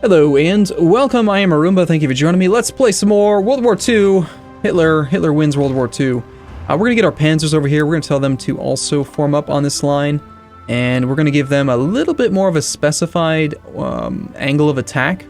Hello and welcome, I am Arumba, thank you for joining me. Let's play some more World War II. Hitler wins World War II. We're going to get our panzers over here, we're going to tell them to also form up on this line, and we're going to give them a little bit more of a specified angle of attack.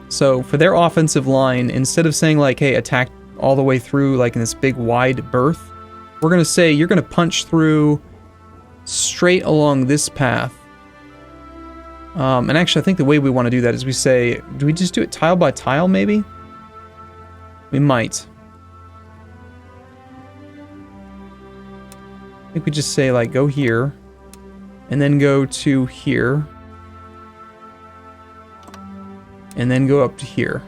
So for their offensive line, instead of saying like, hey, attack all the way through like in this big wide berth, we're going to say you're going to punch through straight along this path. And actually, I think the way we want to do that is we say, do we just do it tile by tile, maybe? We might. I think we just say, like, go here, and then go to here, and then go up to here.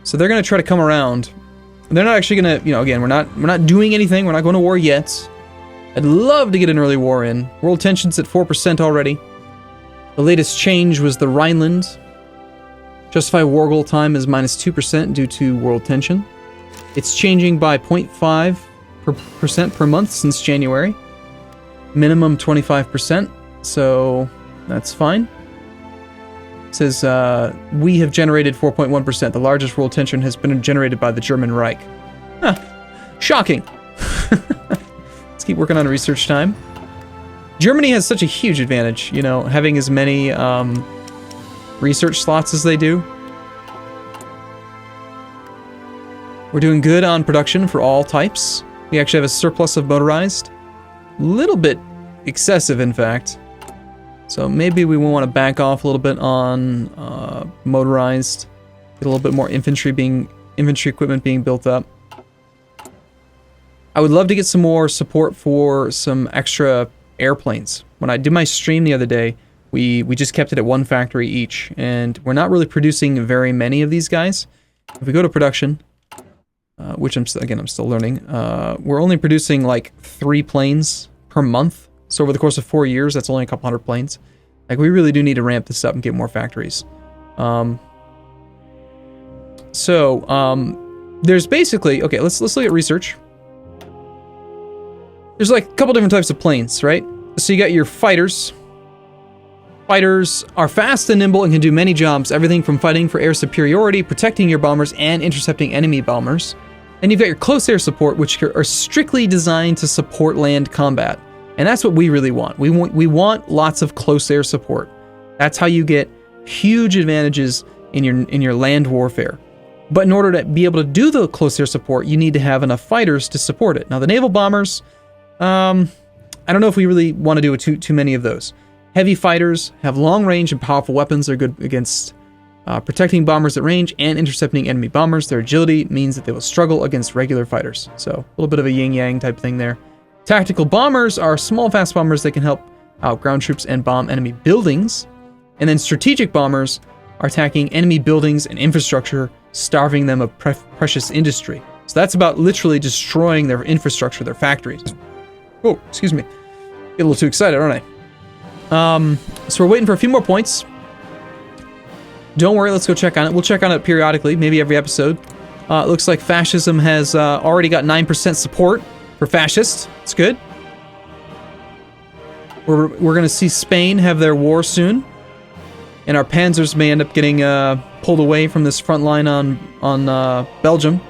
So they're going to try to come around. They're not actually going to, you know, again, we're not doing anything. We're not going to war yet. I'd love to get an early war in. World tension's at 4% already. The latest change was the Rhineland. Justified war goal time is -2% due to world tension. It's changing by 0.5% per month since January. Minimum 25%, so that's fine. It says, we have generated 4.1%. The largest world tension has been generated by the German Reich. Huh. Shocking. Let's keep working on research time. Germany has such a huge advantage, you know, having as many research slots as they do. We're doing good on production for all types. We actually have a surplus of motorized. A little bit excessive, in fact. So maybe we will want to back off a little bit on motorized. Get a little bit more infantry equipment being built up. I would love to get some more support for some extra airplanes. When I did my stream the other day, we just kept it at one factory each, and we're not really producing very many of these guys. If we go to production, which I'm still learning, we're only producing like 3 planes per month. So over the course of 4 years, that's only a couple hundred planes. Like, we really do need to ramp this up and get more factories. There's basically, okay, let's look at research. There's like a couple different types of planes, right? So you got your fighters. Fighters are fast and nimble and can do many jobs, everything from fighting for air superiority, protecting your bombers, and intercepting enemy bombers. And you've got your close air support, which are strictly designed to support land combat. And that's what we really want. We want lots of close air support. That's how you get huge advantages in your land warfare. But in order to be able to do the close air support, you need to have enough fighters to support it. Now, the naval bombers, I don't know if we really want to do too many of those. Heavy fighters have long range and powerful weapons. They're good against protecting bombers at range and intercepting enemy bombers. Their agility means that they will struggle against regular fighters. So a little bit of a yin-yang type thing there. Tactical bombers are small, fast bombers that can help out ground troops and bomb enemy buildings. And then strategic bombers are attacking enemy buildings and infrastructure, starving them of precious industry. So that's about literally destroying their infrastructure, their factories. Oh, excuse me. Get a little too excited, aren't I? So we're waiting for a few more points. Don't worry, let's go check on it. We'll check on it periodically, maybe every episode. It looks like fascism has already got 9% support for fascists. It's good. We're going to see Spain have their war soon. And our panzers may end up getting pulled away from this front line on Belgium,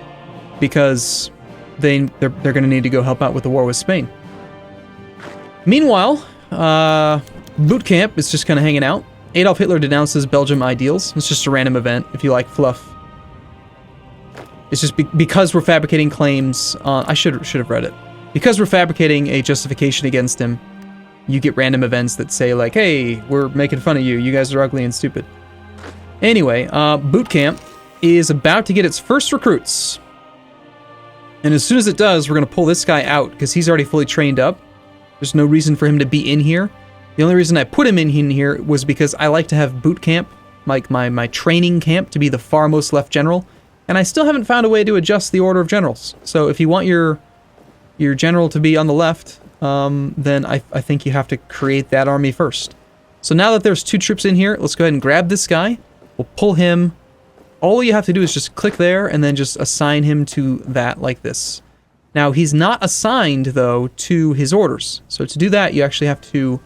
because they're going to need to go help out with the war with Spain. Meanwhile, boot camp is just kind of hanging out. Adolf Hitler denounces Belgium ideals. It's just a random event, if you like fluff. It's just because we're fabricating claims. I should have read it. Because we're fabricating a justification against him, you get random events that say like, hey, we're making fun of you. You guys are ugly and stupid. Anyway, boot camp is about to get its first recruits. And as soon as it does, we're going to pull this guy out because he's already fully trained up. There's no reason for him to be in here. The only reason I put him in here was because I like to have boot camp, like my training camp, to be the far most left general. And I still haven't found a way to adjust the order of generals. So if you want your general to be on the left, then I think you have to create that army first. So now that there's 2 troops in here, let's go ahead and grab this guy. We'll pull him. All you have to do is just click there and then just assign him to that like this. Now, he's not assigned, though, to his orders. So to do that, you actually have to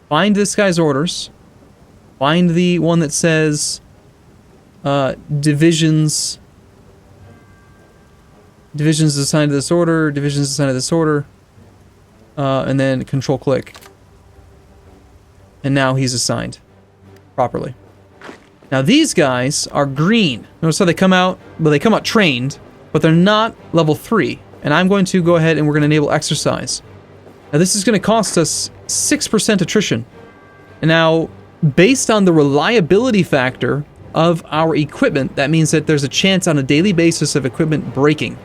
find this guy's orders, Find the one that says divisions. Divisions assigned to this order. Divisions assigned to this order. And then control click. And now he's assigned properly. Now these guys are green. Notice how they come out, well, they come out trained, but they're not level 3. And I'm going to go ahead and we're going to enable exercise. Now this is going to cost us 6% attrition. And now, based on the reliability factor of our equipment, that means that there's a chance on a daily basis of equipment breaking.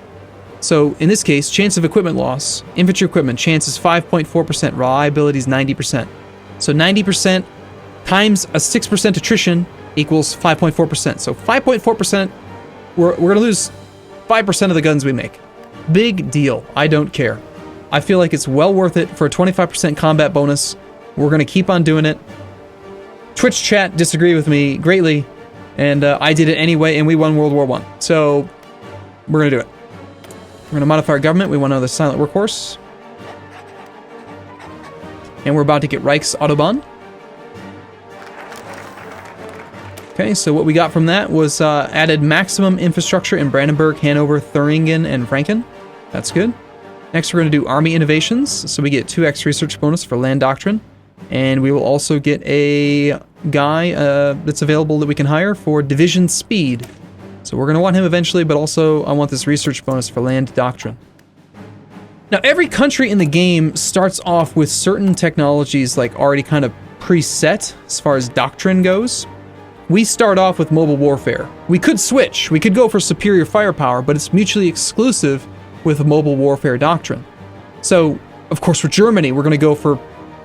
So in this case, chance of equipment loss, infantry equipment, chance is 5.4%, reliability is 90%. So 90% times a 6% attrition equals 5.4%. So 5.4%, we're going to lose 5% of the guns we make. Big deal. I don't care. I feel like it's well worth it for a 25% combat bonus. We're going to keep on doing it. Twitch chat disagreed with me greatly, and I did it anyway, and we won World War I. So we're going to do it. We're going to modify our government. We want another silent workhorse. And we're about to get Reichs Autobahn. Okay, so what we got from that was added maximum infrastructure in Brandenburg, Hanover, Thuringen, and Franken. That's good. Next, we're going to do Army Innovations. So we get 2x research bonus for land doctrine. And we will also get a guy that's available that we can hire for division speed. So we're going to want him eventually, but also I want this research bonus for land doctrine. Now, every country in the game starts off with certain technologies like already kind of preset as far as doctrine goes. We start off with mobile warfare. We could switch. We could go for superior firepower, but it's mutually exclusive with mobile warfare doctrine. So, of course, for Germany, we're going to go for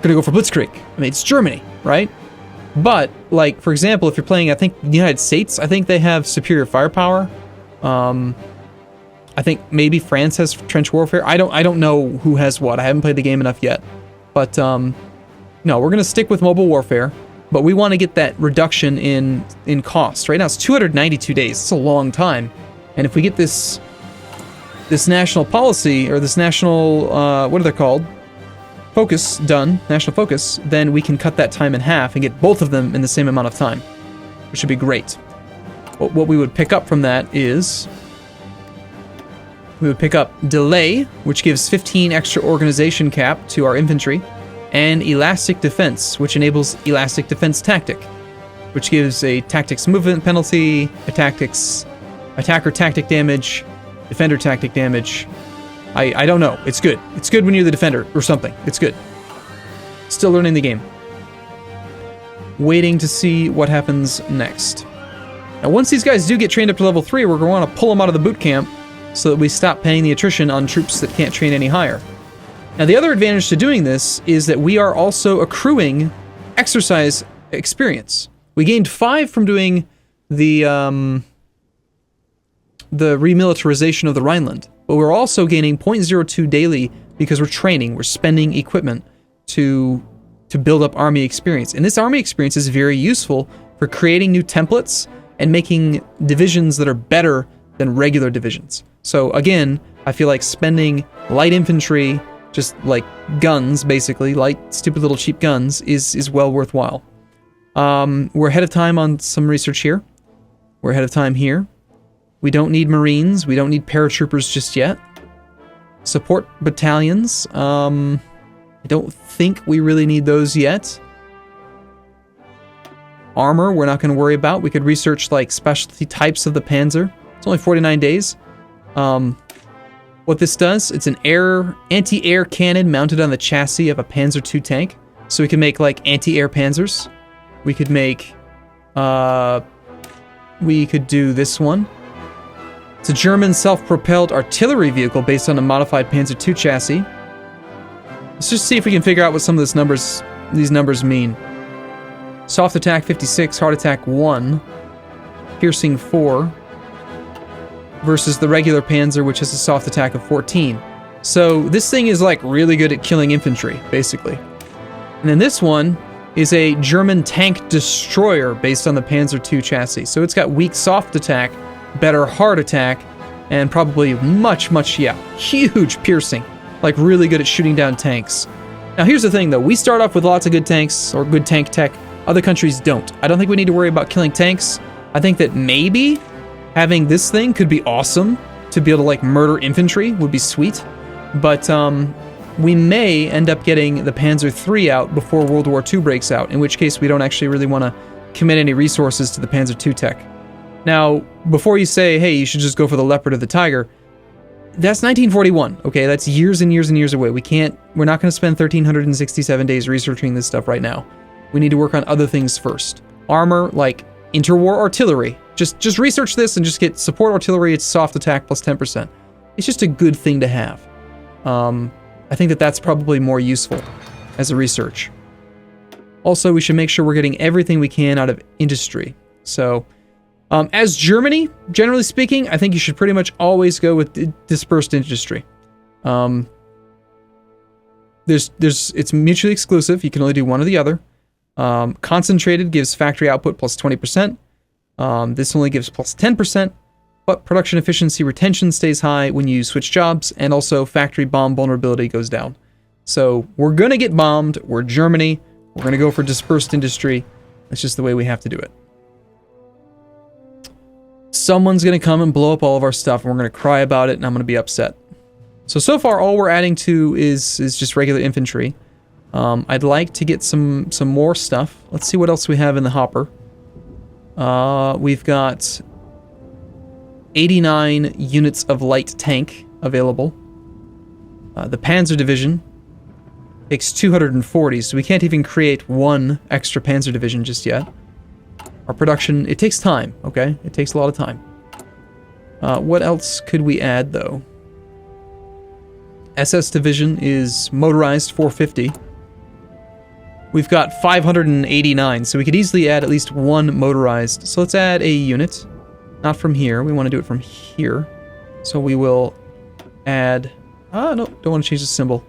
Blitzkrieg. I mean, it's Germany, right? But, like, for example, if you're playing, I think, the United States, I think they have superior firepower. I think maybe France has trench warfare. I don't know who has what. I haven't played the game enough yet. But, no, we're going to stick with mobile warfare. But we want to get that reduction in cost. Right now, it's 292 days. It's a long time. And if we get this national policy, or this national, what are they called? Focus done, national focus, then we can cut that time in half and get both of them in the same amount of time, which should be great. What we would pick up from that is we would pick up delay, which gives 15 extra organization cap to our infantry, and elastic defense, which enables elastic defense tactic, which gives a tactics movement penalty, attacker tactic damage, defender tactic damage. I don't know. It's good. It's good when you're the defender or something. It's good. Still learning the game. Waiting to see what happens next. Now, once these guys do get trained up to level 3, we're going to want to pull them out of the boot camp so that we stop paying the attrition on troops that can't train any higher. Now, the other advantage to doing this is that we are also accruing exercise experience. We gained 5 from doing the remilitarization of the Rhineland. But we're also gaining 0.02 daily because we're training, we're spending equipment to build up army experience. And this army experience is very useful for creating new templates and making divisions that are better than regular divisions. So again, I feel like spending light infantry, just like guns, basically, light, stupid little cheap guns, is well worthwhile. We're ahead of time on some research here. We're ahead of time here. We don't need Marines. We don't need paratroopers just yet. Support battalions. I don't think we really need those yet. Armor, we're not going to worry about. We could research like specialty types of the Panzer. It's only 49 days. What this does, it's an anti-air cannon mounted on the chassis of a Panzer II tank. So we can make like anti-air Panzers. We could make... we could do this one. It's a German self-propelled artillery vehicle based on a modified Panzer II chassis. Let's just see if we can figure out what some of these numbers mean. Soft attack 56, hard attack 1, piercing 4, versus the regular Panzer, which has a soft attack of 14. So this thing is like really good at killing infantry, basically. And then this one is a German tank destroyer based on the Panzer II chassis. So it's got weak soft attack, better hard attack, and probably huge piercing. Like really good at shooting down tanks. Now here's the thing though, we start off with lots of good tanks, or good tank tech, Other countries don't. I don't think we need to worry about killing tanks. I think that maybe having this thing could be awesome. To be able to, like, murder infantry would be sweet. But we may end up getting the Panzer III out before World War II breaks out, in which case we don't actually really want to commit any resources to the Panzer II tech. Now, before you say, hey, you should just go for the Leopard or the Tiger, that's 1941, okay? That's years and years and years away. We're not going to spend 1,367 days researching this stuff right now. We need to work on other things first. Armor, like interwar artillery. Just research this and just get support artillery. It's soft attack plus 10%. It's just a good thing to have. I think that that's probably more useful as a research. Also, we should make sure we're getting everything we can out of industry. So, as Germany, generally speaking, I think you should pretty much always go with dispersed industry. It's mutually exclusive. You can only do one or the other. Concentrated gives factory output plus 20%. This only gives plus 10%, but production efficiency retention stays high when you switch jobs, and also factory bomb vulnerability goes down. So we're going to get bombed. We're Germany. We're going to go for dispersed industry. That's just the way we have to do it. Someone's going to come and blow up all of our stuff, and we're going to cry about it, and I'm going to be upset. So far, all we're adding to is just regular infantry. I'd like to get some more stuff. Let's see what else we have in the hopper. We've got 89 units of light tank available. The Panzer Division takes 240, so we can't even create one extra Panzer Division just yet. Our production, it takes time, okay? It takes a lot of time. What else could we add, though? SS Division is motorized 450. We've got 589, so we could easily add at least one motorized. So let's add a unit. Not from here. We want to do it from here. So we will add... no, don't want to change the symbol.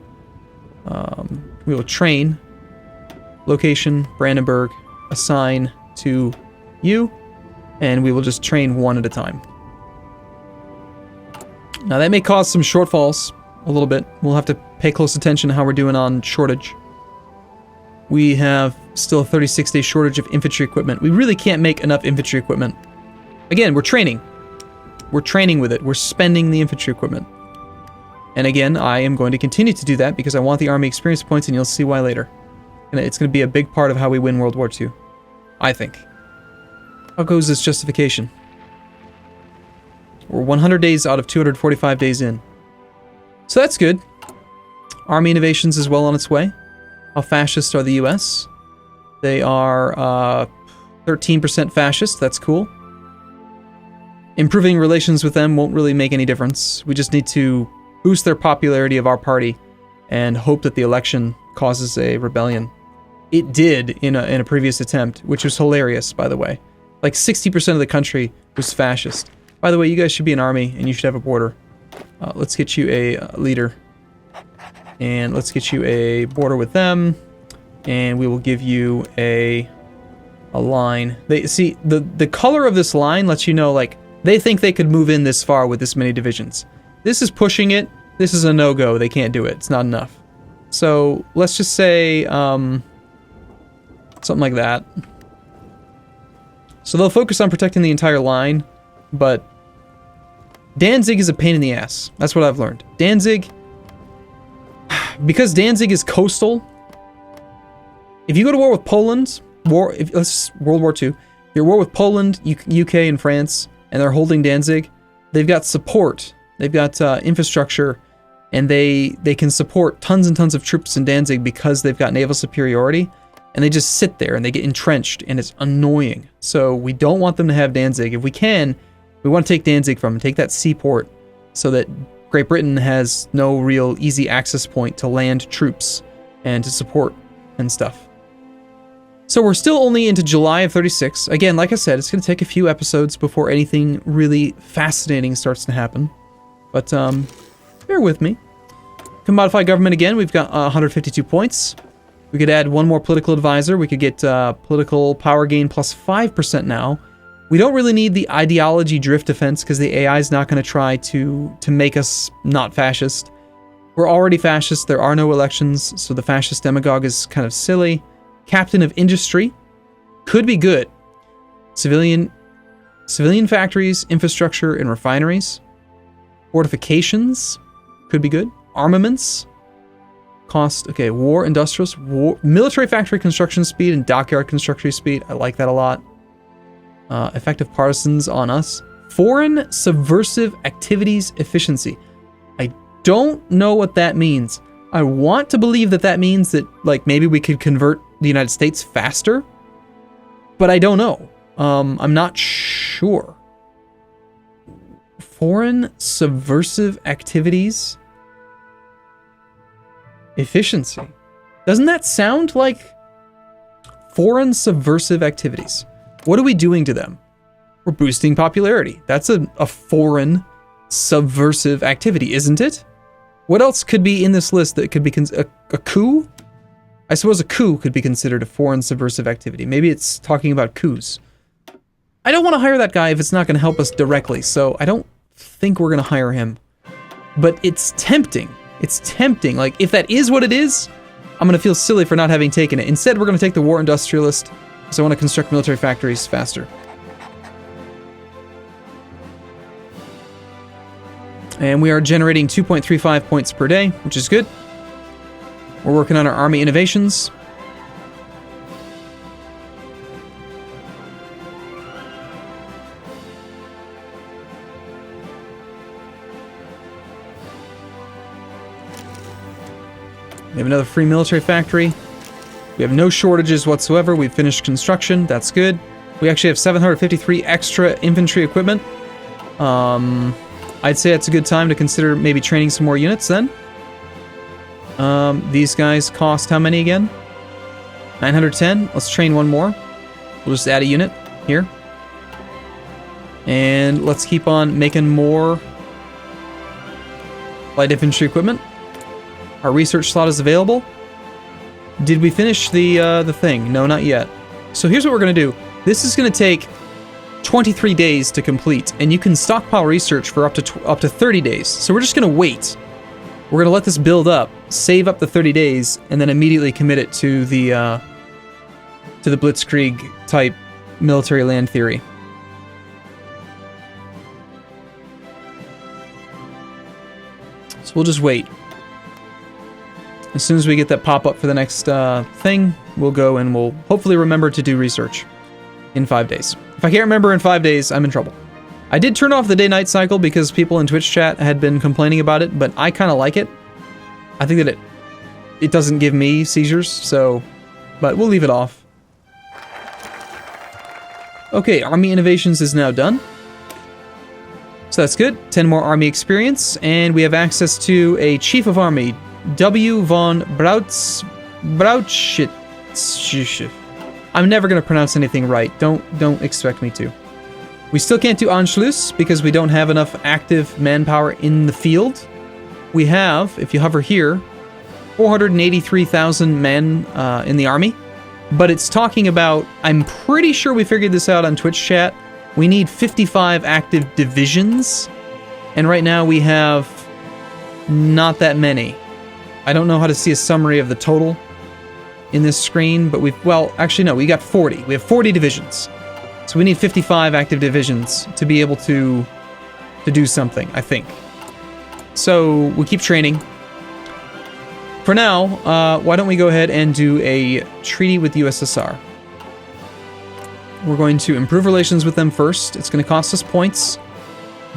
We will train. Location, Brandenburg. Assign to you. And we will just train one at a time. Now that may cause some shortfalls a little bit. We'll have to pay close attention to how we're doing on shortage. We have still a 36-day shortage of infantry equipment. We really can't make enough infantry equipment. Again, we're training. We're training with it. We're spending the infantry equipment. And again, I am going to continue to do that because I want the army experience points, and you'll see why later. And it's going to be a big part of how we win World War II. I think. How goes this justification? We're 100 days out of 245 days in. So that's good. Army innovations is well on its way. How fascist are the US? They are 13% fascist. That's cool. Improving relations with them won't really make any difference. We just need to boost their popularity of our party and hope that the election causes a rebellion. It did in a previous attempt, which was hilarious, by the way. Like 60% of the country was fascist. By the way, you guys should be an army, and you should have a border. Let's get you a leader. And let's get you a border with them. And we will give you a line. They see, the color of this line lets you know, like, they think they could move in this far with this many divisions. This is pushing it. This is a no-go. They can't do it. It's not enough. So, let's just say, something like that. So they'll focus on protecting the entire line, but Danzig is a pain in the ass. That's what I've learned. Danzig, because Danzig is coastal, if you go to war with Poland, let's World War II, you're at war with Poland, UK, and France, and they're holding Danzig, they've got support, they've got infrastructure, and they can support tons and tons of troops in Danzig because they've got naval superiority, and they just sit there and they get entrenched, and it's annoying. So we don't want them to have Danzig. If we can, we want to take Danzig from them, take that seaport, so that Great Britain has no real easy access point to land troops and to support and stuff. So we're still only into July of 36. Again, like I said, it's going to take a few episodes before anything really fascinating starts to happen. But bear with me. Can modify government again. We've got 152 points. We could add one more political advisor. We could get political power gain plus 5% now. We don't really need the ideology drift defense because the AI is not going to try to make us not fascist. We're already fascist. There are no elections, so the fascist demagogue is kind of silly. Captain of Industry. Could be good. Civilian factories, infrastructure, and refineries. Fortifications. Could be good. Armaments. Cost. Okay, war, industrials, military factory construction speed and dockyard construction speed. I like that a lot. Effective partisans on us. Foreign subversive activities efficiency. I don't know what that means. I want to believe that that means that, like, maybe we could convert the United States faster, but I don't know. I'm not sure. Foreign subversive activities efficiency. Doesn't that sound like foreign subversive activities? What are we doing to them? We're boosting popularity. That's a foreign subversive activity, isn't it? What else could be in this list that could be a coup? I suppose a coup could be considered a foreign subversive activity. Maybe it's talking about coups. I don't want to hire that guy if it's not going to help us directly, so I don't think we're going to hire him. But it's tempting. It's tempting. Like, if that is what it is, I'm going to feel silly for not having taken it. Instead, we're going to take the war industrialist, because I want to construct military factories faster. And we are generating 2.35 points per day, which is good. We're working on our army innovations. We have another free military factory. We have no shortages whatsoever. We've finished construction. That's good. We actually have 753 extra infantry equipment. I'd say it's a good time to consider maybe training some more units then. These guys cost how many again? 910. Let's train one more. We'll just add a unit here. And let's keep on making more light infantry equipment. Our research slot is available. Did we finish the thing? No, not yet. So here's what we're going to do. This is going to take 23 days to complete, and you can stockpile research for up to 30 days. So we're just going to wait. We're going to let this build up, save up the 30 days, and then immediately commit it to the Blitzkrieg type military land theory. So we'll just wait. As soon as we get that pop-up for the next thing, we'll go and we'll hopefully remember to do research in 5 days. If I can't remember in 5 days, I'm in trouble. I did turn off the day-night cycle because people in Twitch chat had been complaining about it, but I kind of like it. I think that it doesn't give me seizures, so... But we'll leave it off. Okay, Army Innovations is now done. So that's good. 10 more Army experience, and we have access to a Chief of Army, W. von Brautschit. I'm never going to pronounce anything right. Don't expect me to. We still can't do Anschluss because we don't have enough active manpower in the field. We have, if you hover here, 483,000 men in the army. But it's talking about, I'm pretty sure we figured this out on Twitch chat. We need 55 active divisions. And right now we have not that many. I don't know how to see a summary of the total in this screen, but actually no, we got 40. We have 40 divisions. So we need 55 active divisions to be able to do something, I think. So we keep training. For now, why don't we go ahead and do a treaty with the USSR. We're going to improve relations with them first. It's going to cost us points,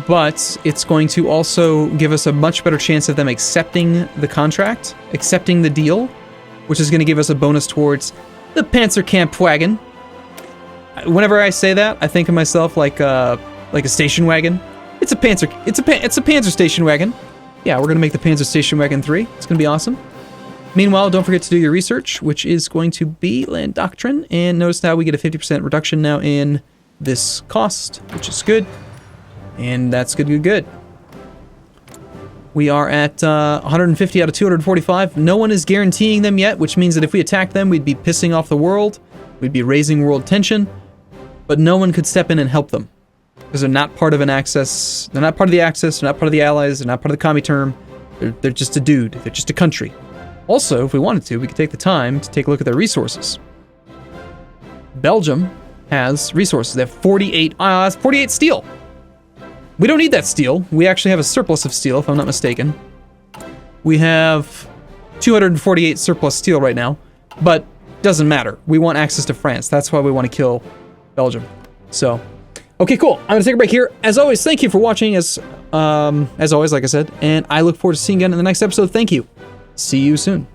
but it's going to also give us a much better chance of them accepting the contract, accepting the deal, which is going to give us a bonus towards the Panzerkampfwagen. Whenever I say that, I think of myself like a station wagon. It's a Panzer station wagon. Yeah, we're going to make the Panzer Station Wagon 3. It's going to be awesome. Meanwhile, don't forget to do your research, which is going to be land doctrine. And notice how we get a 50% reduction now in this cost, which is good. And that's good. We are at 150 out of 245. No one is guaranteeing them yet, which means that if we attack them, we'd be pissing off the world. We'd be raising world tension. But no one could step in and help them. Because they're not part of an Axis. They're not part of the Axis. They're not part of the Allies. They're not part of the Comintern. They're just a dude. They're just a country. Also, if we wanted to, we could take the time to take a look at their resources. Belgium has resources. They have 48 steel. We don't need that steel. We actually have a surplus of steel, if I'm not mistaken. We have 248 surplus steel right now, but doesn't matter. We want access to France. That's why we want to kill Belgium. So, okay, cool. I'm gonna take a break here. As always, thank you for watching. As always, like I said, and I look forward to seeing you again in the next episode. Thank you. See you soon.